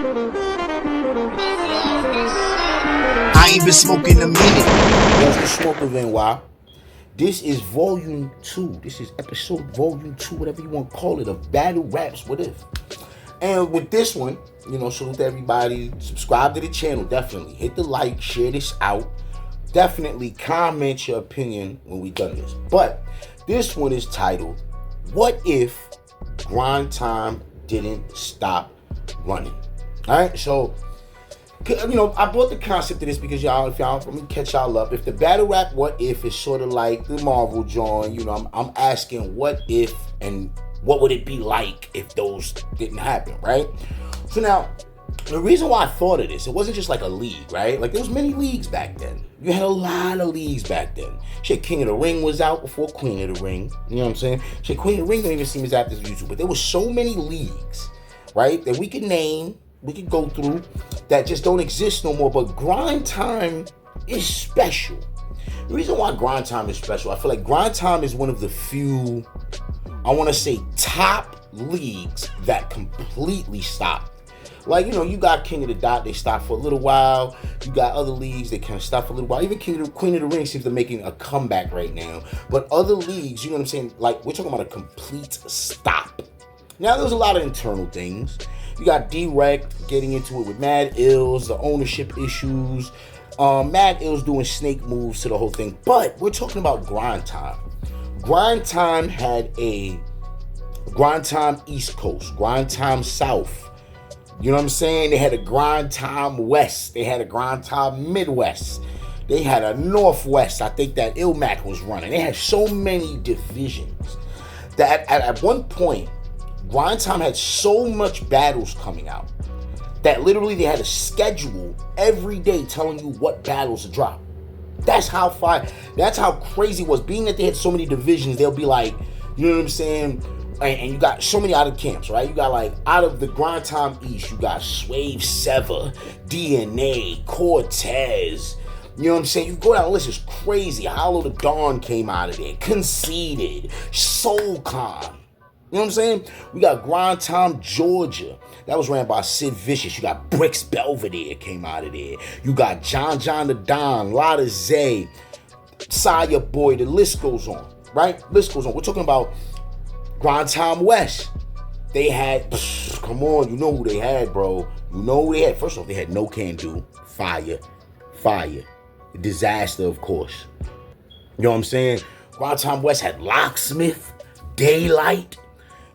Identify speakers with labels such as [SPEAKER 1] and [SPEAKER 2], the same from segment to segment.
[SPEAKER 1] I ain't been smoking a minute. That's the smoke of NY. This is volume 2. This is episode volume 2, whatever you want to call it, of Battle Raps What If. And with this one, salute to everybody. Subscribe to the channel, definitely. Hit the like, share this out. Definitely comment your opinion when we done this. But this one is titled, What If GrindTime Didn't Stop Running? Alright, so I brought the concept of this because let me catch y'all up. If the battle rap What If is sort of like the Marvel joint, I'm asking what if and what would it be like if those didn't happen, right? So now, the reason why I thought of this, it wasn't just like a league, right? Like there was many leagues back then. You had a lot of leagues back then. Shit, King of the Ring was out before Queen of the Ring. You know what I'm saying? Shit, Queen of the Ring don't even seem as active as YouTube, but there were so many leagues, right, that we could name, we could go through that just don't exist no more. But GrindTime is special. The reason why GrindTime is special, I feel like GrindTime is one of the few, I want to say, top leagues that completely stopped. Like, you got King of the Dot, they stopped for a little while. You got other leagues, they kind of stopped for a little while. Even Queen of the Ring seems to be making a comeback right now. But other leagues, you know what I'm saying? Like, we're talking about a complete stop. Now, there's a lot of internal things. You got D-Rect getting into it with Mad Ills, the ownership issues. Mad Ills doing snake moves to the whole thing. But we're talking about GrindTime. GrindTime had a GrindTime East Coast, GrindTime South. You know what I'm saying? They had a GrindTime West. They had a GrindTime Midwest. They had a Northwest. I think that Ilmac was running. They had so many divisions that at one point, GrindTime had so much battles coming out that literally they had a schedule every day telling you what battles to drop. That's how crazy it was. Being that they had so many divisions, they'll be like, you know what I'm saying? And you got so many out of camps, right? You got like out of the GrindTime East, you got Swave Sever, DNA, Cortez. You know what I'm saying? You go down the list, it's crazy. Hollow the Dawn came out of there. Conceited, SoulCon. You know what I'm saying? We got GrindTime Georgia. That was ran by Sid Vicious. You got Bricks Belvedere came out of there. You got John the Don, Lotta Zay, Saya Boy. The list goes on, right? List goes on. We're talking about GrindTime West. They had, come on, you know who they had, bro. You know who they had. First off, they had No Can Do, Fire. Disaster, of course. You know what I'm saying? GrindTime West had Locksmith, Daylight.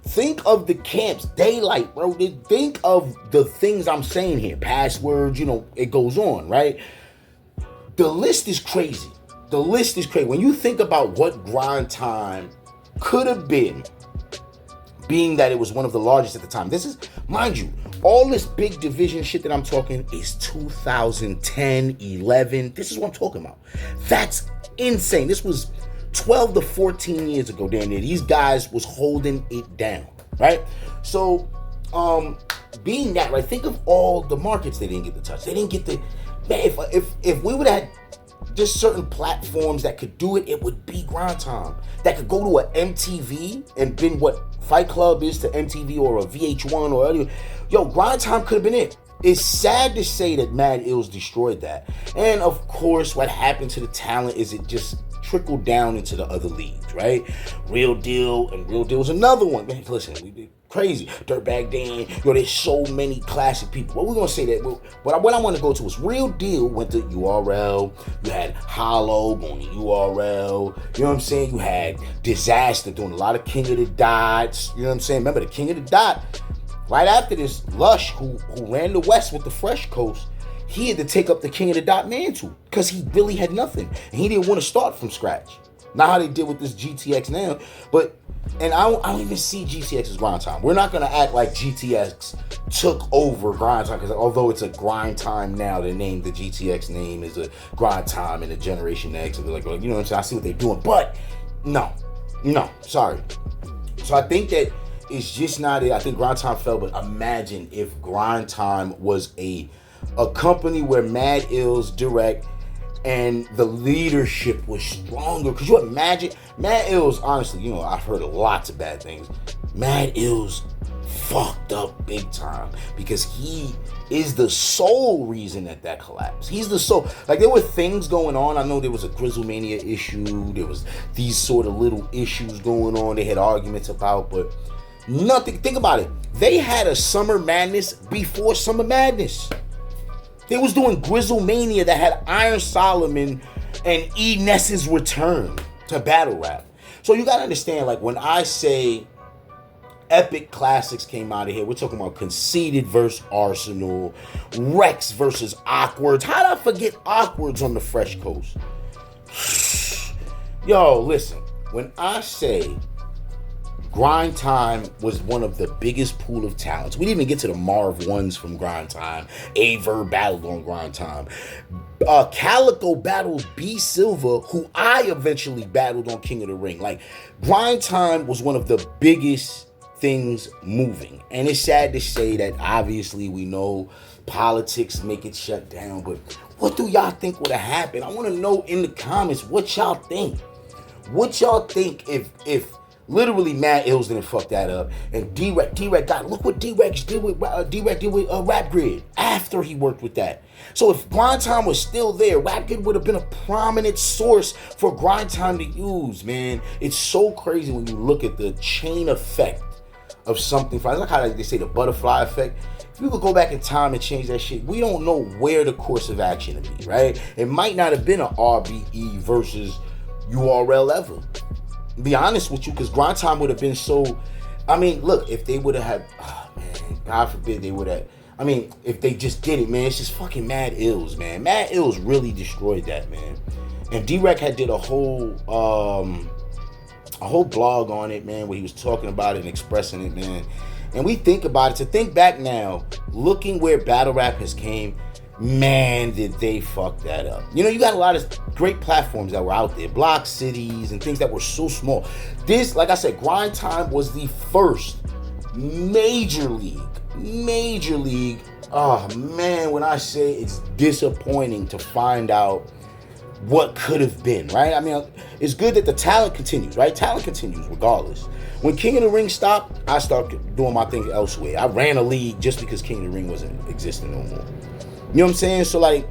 [SPEAKER 1] Think of the camps, Daylight, bro. Think of the things I'm saying here. Passwords, it goes on, right? The list is crazy. When you think about what GrindTime could have been, being that it was one of the largest at the time. This is, mind you, all this big division shit that I'm talking is 2010, 11. This is what I'm talking about. That's insane. This was 12 to 14 years ago, damn near. These guys was holding it down, right? So, being that, right, think of all the markets they didn't get to touch. They didn't get the, man, if we would have had just certain platforms that could do it, it would be GrindTime. That could go to an MTV and been what Fight Club is to MTV or a VH1 or other. Yo, GrindTime could have been it. It's sad to say that Mad Ills destroyed that. And of course, what happened to the talent is it just trickled down into the other leagues, right? Real Deal, and Real Deal's another one. Man, listen, we did crazy. Dirtbag Dan, there's so many classic people. But we're gonna say that. What I want to go to is Real Deal went to URL. You had Hollow going to URL. You know what I'm saying? You had Disaster doing a lot of King of the Dots. You know what I'm saying? Remember the King of the Dot? Right after this, Lush, who ran the West with the Fresh Coast, he had to take up the King of the Dot mantle because he really had nothing. And he didn't want to start from scratch. Not how they did with this GTX now. And I don't even see GTX as GrindTime. We're not going to act like GTX took over GrindTime, because although it's a GrindTime now, the GTX name is a GrindTime and a Generation X. And like, you know what I'm saying? I see what they're doing. But no, sorry. So I think that it's just not it. I think GrindTime fell, but imagine if GrindTime was a company where Mad Ills direct and the leadership was stronger. Could you imagine? Mad Ills, honestly, I've heard lots of bad things. Mad Ills fucked up big time because he is the sole reason that collapsed. He's the sole. Like, there were things going on. I know there was a Grizzlemania issue. There was these sort of little issues going on. They had arguments about, but nothing. Think about it. They had a Summer Madness before Summer Madness. They was doing Grizzlemania that had Iron Solomon and E. Ness's return to battle rap. So you gotta understand, like, when I say epic classics came out of here, we're talking about Conceited versus Arsenal, Rex versus Awkwards. How did I forget Awkwards on the Fresh Coast? Yo, listen, when I say GrindTime was one of the biggest pool of talents. We didn't even get to the Marv ones from GrindTime. Aver battled on GrindTime. Calico battled B Silva, who I eventually battled on King of the Ring. Like, GrindTime was one of the biggest things moving. And it's sad to say that obviously we know politics make it shut down, but what do y'all think would have happened? I want to know in the comments what y'all think. What y'all think if literally Matt Ills didn't fuck that up, and D-Rec got, look what D-Rec did with Rap Grid after he worked with that. So if GrindTime was still there, Rap Grid would have been a prominent source for GrindTime to use, man. It's so crazy when you look at the chain effect of something. I like how they say the butterfly effect. If you could go back in time and change that shit, we don't know where the course of action would be, right? It might not have been an RBE versus URL ever. Be honest with you, because GrindTime would have been so. I mean, look, if they would have had, oh man, God forbid they would have. I mean, if they just did it, man, it's just fucking Mad Ills, man. Mad Ills really destroyed that, man. And D-Rec had did a whole blog on it, man, where he was talking about it and expressing it, man. And we think about it, to think back now, looking where battle rap has came, man, did they fuck that up. You know, you got a lot of great platforms that were out there, block cities and things that were so small. This, like I said, GrindTime was the first major league. Oh man, when I say it's disappointing to find out what could have been, right? I mean, it's good that the talent continues, right? Talent continues regardless. When King of the Ring stopped, I started doing my thing elsewhere. I ran a league just because King of the Ring wasn't existing no more. You know what I'm saying? So, like,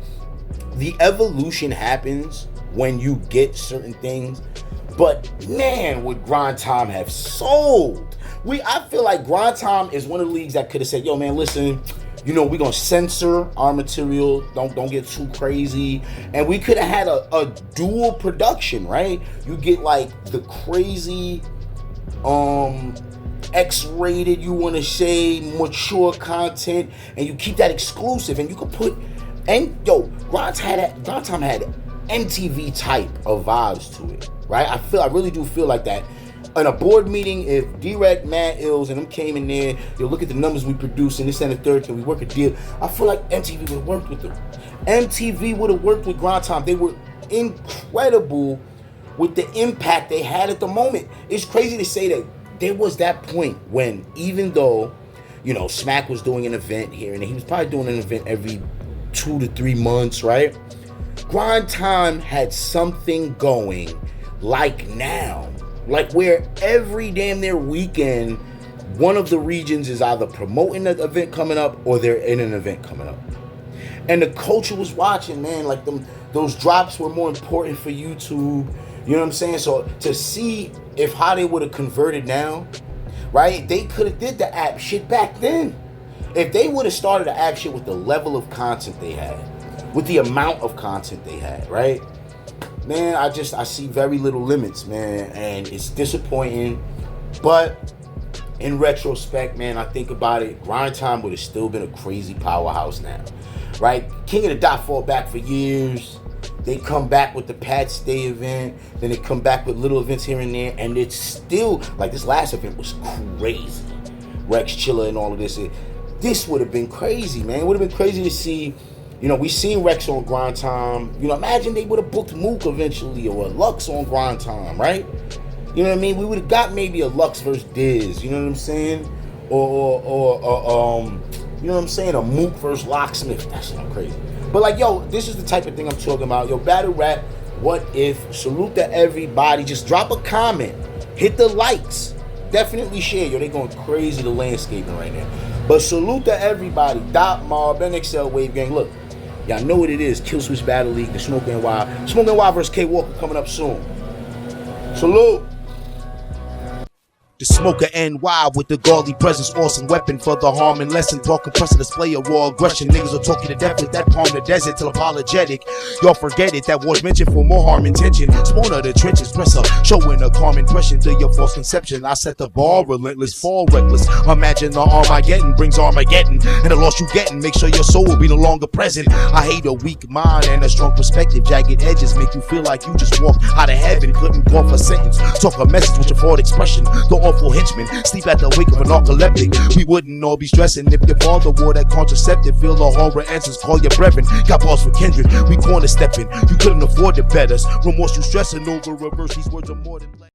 [SPEAKER 1] the evolution happens when you get certain things. But, man, would GrindTime have sold? I feel like GrindTime is one of the leagues that could have said, yo, man, listen, you know, we're going to censor our material. Don't get too crazy. And we could have had a dual production, right? You get, like, the crazy, X-rated, you want to say, mature content, and you keep that exclusive, and you could put, and yo, GrindTime had MTV type of vibes to it, right? I really do feel like that. In a board meeting, if D-Rec, Mad Ills, and them came in there, they'll look at the numbers we produce, and this and the third, can we work a deal? I feel like MTV would have worked with them. MTV would have worked with GrindTime. They were incredible with the impact they had at the moment. It's crazy to say that there was that point when, even though, you know, Smack was doing an event here and he was probably doing an event every 2 to 3 months, right? GrindTime had something going like now, like where every damn near weekend, one of the regions is either promoting an event coming up or they're in an event coming up. And the culture was watching, man. Like, those drops were more important for YouTube. You know what I'm saying? So to see if how they would have converted now, right? They could have did the app shit back then. If they would have started the app shit with the level of content they had, with the amount of content they had, right? Man, I see very little limits, man, and it's disappointing. But in retrospect, man, I think about it, GrindTime would have still been a crazy powerhouse now, right? King of the Dot fought back for years. They come back with the Pat Stay event, then they come back with little events here and there, and it's still, like, this last event was crazy. Rex Chilla and all of this. This would have been crazy, man. It would have been crazy to see, you know, we seen Rex on GrindTime. You know, imagine they would have booked Mook eventually, or a Lux on GrindTime, right? You know what I mean? We would have got maybe a Lux versus Diz, you know what I'm saying? Or you know what I'm saying? A Mook versus Locksmith. That's not crazy. But, like, yo, this is the type of thing I'm talking about. Yo, battle rap, what if? Salute to everybody. Just drop a comment. Hit the likes. Definitely share, yo. They going crazy the landscaping right now. But salute to everybody. Dot Mob, NXL Wave Gang. Look, y'all know what it is. Kill Switch Battle League, the Smoke NY. Smoke NY versus K Walker coming up soon. Salute.
[SPEAKER 2] The smoker NY with the godly presence, awesome weapon for the harm and lesson. Talking press to display a raw aggression. Niggas will talk you to death with that palm the desert till apologetic. Y'all forget it, that was mentioned for more harm intention. Spawn of the trenches, press up, showing a calm impression to your false conception. I set the bar relentless, fall reckless. Imagine the arm I getting brings Armageddon, and the loss you getting make sure your soul will be no longer present. I hate a weak mind and a strong perspective. Jagged edges make you feel like you just walked out of heaven. Couldn't cough a sentence, talk a message with your forward expression. The awful henchmen sleep at the wake of an narcoleptic. We wouldn't all be stressing if your father wore that contraceptive. Feel the horror answers, call your brethren. Got balls for kindred, we corner stepping. You couldn't afford to bet us. Remorse you stressing over reverse, these words are more than